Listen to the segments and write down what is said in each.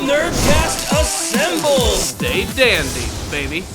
Nerdcast assemble! Stay dandy, baby.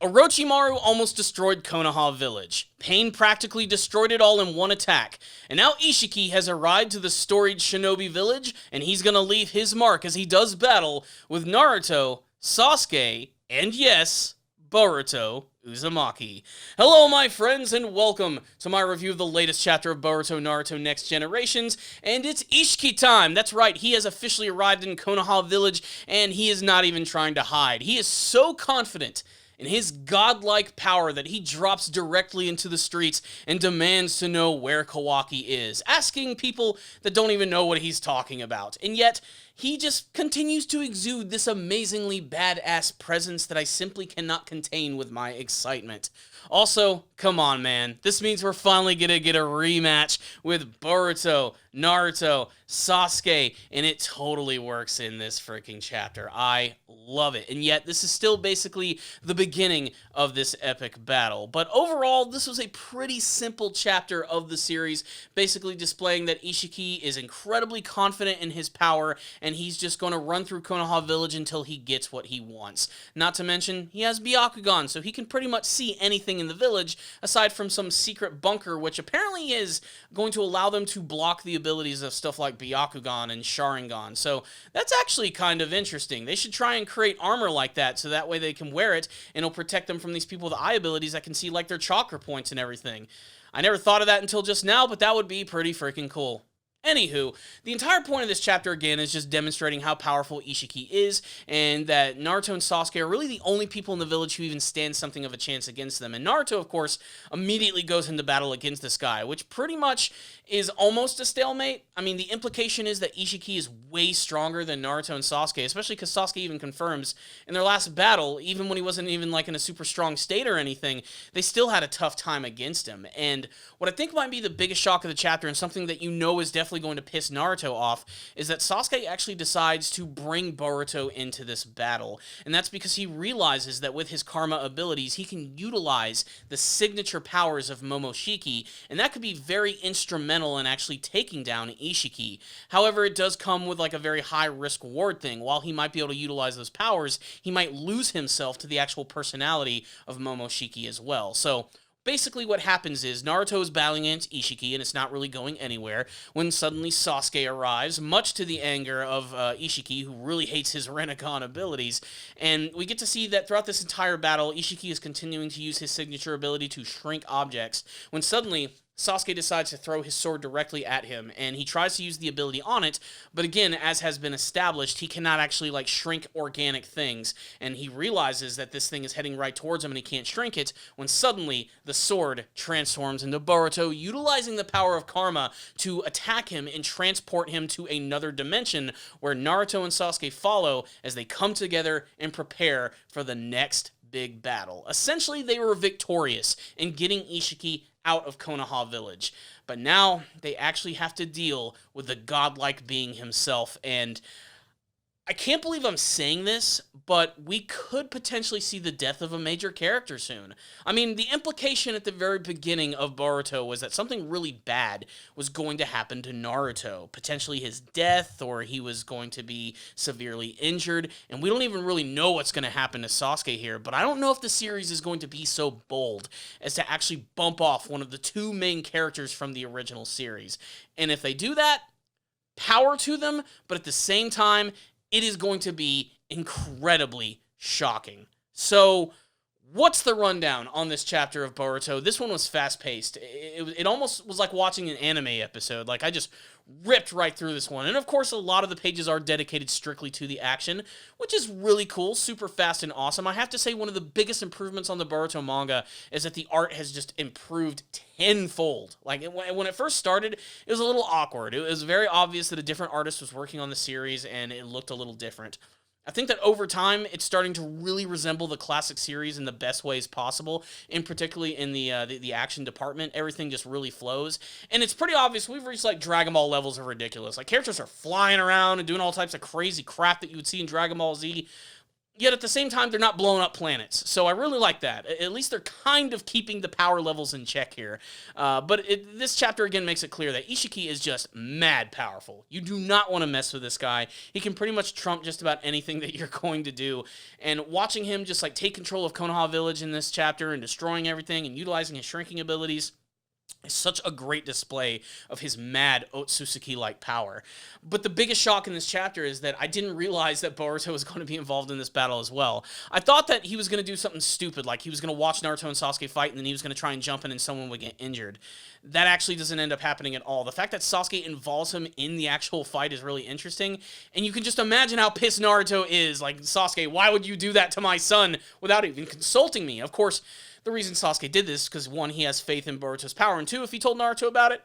Orochimaru almost destroyed Konoha village. Pain practically destroyed it all in one attack. And now Isshiki has arrived to the storied shinobi village, and he's gonna leave his mark as he does battle with Naruto, Sasuke, and yes, Boruto Uzumaki. Hello my friends and welcome to my review of the latest chapter of Boruto Naruto Next Generations, and it's Isshiki time. That's right, he has officially arrived in Konoha village and he is not even trying to hide. He is so confident in his godlike power that he drops directly into the streets and demands to know where Kawaki is, asking people that don't even know what he's talking about. And yet, he just continues to exude this amazingly badass presence that I simply cannot contain with my excitement. Also, come on man, this means we're finally gonna get a rematch with Boruto, Naruto, Sasuke, and it totally works in this freaking chapter. I love it. And yet, this is still basically the beginning of this epic battle. But overall, this was a pretty simple chapter of the series, basically displaying that Isshiki is incredibly confident in his power, and he's just going to run through Konoha village until he gets what he wants. Not to mention, he has Byakugan, so he can pretty much see anything in the village, aside from some secret bunker, which apparently is going to allow them to block the abilities of stuff like Byakugan and Sharingan. So that's actually kind of interesting. They should try and create armor like that, so that way they can wear it, and it'll protect them from these people with eye abilities that can see like their chakra points and everything. I never thought of that until just now, but that would be pretty freaking cool. Anywho, the entire point of this chapter, again, is just demonstrating how powerful Isshiki is, and that Naruto and Sasuke are really the only people in the village who even stand something of a chance against them. And Naruto, of course, immediately goes into battle against this guy, which pretty much is almost a stalemate. I mean, the implication is that Isshiki is way stronger than Naruto and Sasuke, especially because Sasuke even confirms in their last battle, even when he wasn't even like in a super strong state or anything, they still had a tough time against him. And what I think might be the biggest shock of the chapter, and something that you know is definitely going to piss Naruto off, is that Sasuke actually decides to bring Boruto into this battle. And that's because he realizes that with his karma abilities, he can utilize the signature powers of Momoshiki, and that could be very instrumental in actually taking down Isshiki. However, it does come with like a very high risk reward thing. While he might be able to utilize those powers, he might lose himself to the actual personality of Momoshiki as well. So basically what happens is Naruto is battling against Isshiki, and it's not really going anywhere, when suddenly Sasuke arrives, much to the anger of Isshiki, who really hates his Rinnegan abilities. And we get to see that throughout this entire battle, Isshiki is continuing to use his signature ability to shrink objects, when suddenly Sasuke decides to throw his sword directly at him, and he tries to use the ability on it, but again, as has been established, he cannot actually, like, shrink organic things, and he realizes that this thing is heading right towards him and he can't shrink it, when suddenly the sword transforms into Boruto, utilizing the power of karma to attack him and transport him to another dimension, where Naruto and Sasuke follow as they come together and prepare for the next big battle. Essentially, they were victorious in getting Isshiki out of Konoha village, but now they actually have to deal with the godlike being himself. And I can't believe I'm saying this, but we could potentially see the death of a major character soon. I mean, the implication at the very beginning of Boruto was that something really bad was going to happen to Naruto. Potentially his death, or he was going to be severely injured, and we don't even really know what's going to happen to Sasuke here, but I don't know if the series is going to be so bold as to actually bump off one of the two main characters from the original series. And if they do that, power to them, but at the same time, it is going to be incredibly shocking. So, what's the rundown on this chapter of Boruto? This one was fast-paced. It almost was like watching an anime episode. Like, I just ripped right through this one. And of course, a lot of the pages are dedicated strictly to the action, which is really cool, super fast and awesome. I have to say, one of the biggest improvements on the Boruto manga is that the art has just improved tenfold. Like, when it first started, it was a little awkward. It was very obvious that a different artist was working on the series, and it looked a little different. I think that over time, it's starting to really resemble the classic series in the best ways possible, and particularly in the action department. Everything just really flows, and it's pretty obvious we've reached, like, Dragon Ball levels of ridiculous. Like, characters are flying around and doing all types of crazy crap that you would see in Dragon Ball Z. Yet at the same time, they're not blowing up planets. So I really like that. At least they're kind of keeping the power levels in check here. But this chapter, again, makes it clear that Isshiki is just mad powerful. You do not want to mess with this guy. He can pretty much trump just about anything that you're going to do. And watching him just like take control of Konoha Village in this chapter and destroying everything and utilizing his shrinking abilities, it's such a great display of his mad Otsutsuki-like power. But the biggest shock in this chapter is that I didn't realize that Boruto was going to be involved in this battle as well. I thought that he was going to do something stupid, like he was going to watch Naruto and Sasuke fight, and then he was going to try and jump in and someone would get injured. That actually doesn't end up happening at all. The fact that Sasuke involves him in the actual fight is really interesting, and you can just imagine how pissed Naruto is. Like, Sasuke, why would you do that to my son without even consulting me? Of course, the reason Sasuke did this is because, one, he has faith in Boruto's power, and two, if he told Naruto about it,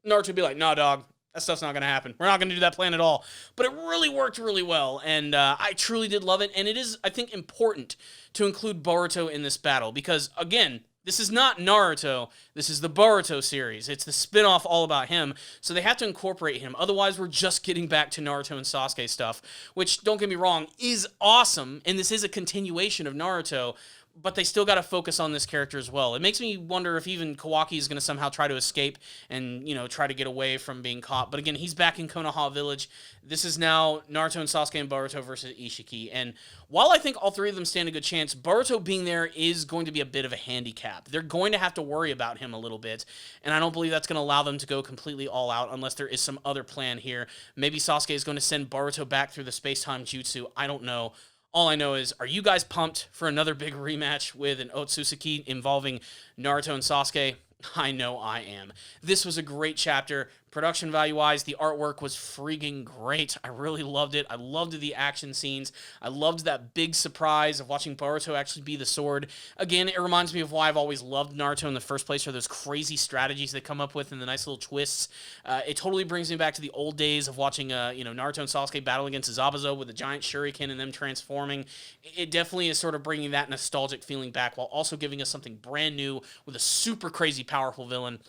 Naruto would be like, nah, dog, that stuff's not going to happen. We're not going to do that plan at all. But it really worked really well, and I truly did love it, and it is, I think, important to include Boruto in this battle, because, again, this is not Naruto, this is the Boruto series. It's the spin-off all about him, so they have to incorporate him. Otherwise, we're just getting back to Naruto and Sasuke stuff, which, don't get me wrong, is awesome, and this is a continuation of Naruto, but they still got to focus on this character as well. It makes me wonder if even Kawaki is going to somehow try to escape and, you know, try to get away from being caught. But again, he's back in Konoha Village. This is now Naruto and Sasuke and Boruto versus Isshiki. And while I think all three of them stand a good chance, Boruto being there is going to be a bit of a handicap. They're going to have to worry about him a little bit, and I don't believe that's going to allow them to go completely all out unless there is some other plan here. Maybe Sasuke is going to send Boruto back through the space-time jutsu. I don't know. All I know is, are you guys pumped for another big rematch with an Otsutsuki involving Naruto and Sasuke? I know I am. This was a great chapter. Production value-wise, the artwork was freaking great. I really loved it. I loved the action scenes. I loved that big surprise of watching Boruto actually be the sword. Again, it reminds me of why I've always loved Naruto in the first place, are those crazy strategies they come up with and the nice little twists. It totally brings me back to the old days of watching Naruto and Sasuke battle against Zabuza with a giant shuriken and them transforming. It definitely is sort of bringing that nostalgic feeling back while also giving us something brand new with a super crazy powerful villain.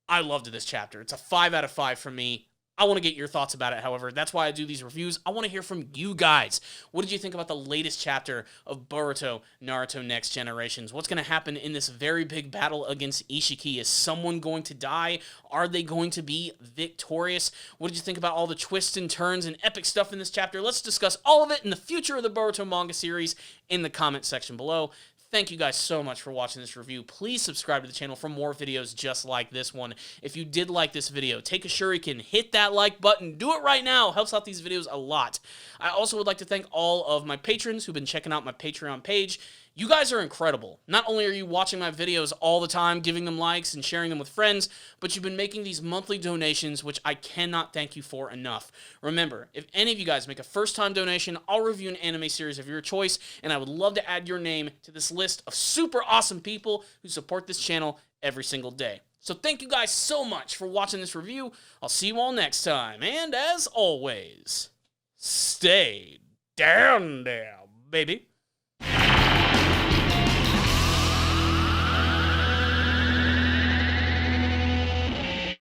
I loved this chapter. It's a 5 out of 5 for me. I want to get your thoughts about it, however. That's why I do these reviews. I want to hear from you guys. What did you think about the latest chapter of Boruto Naruto Next Generations? What's going to happen in this very big battle against Isshiki? Is someone going to die? Are they going to be victorious? What did you think about all the twists and turns and epic stuff in this chapter? Let's discuss all of it in the future of the Boruto manga series in the comment section below. Thank you guys so much for watching this review. Please subscribe to the channel for more videos just like this one. If you did like this video, take a shuriken, hit that like button. Do it right now. Helps out these videos a lot. I also would like to thank all of my patrons who've been checking out my Patreon page. You guys are incredible. Not only are you watching my videos all the time, giving them likes and sharing them with friends, but you've been making these monthly donations, which I cannot thank you for enough. Remember, if any of you guys make a first-time donation, I'll review an anime series of your choice, and I would love to add your name to this list of super awesome people who support this channel every single day. So thank you guys so much for watching this review. I'll see you all next time, and as always, stay down there, baby.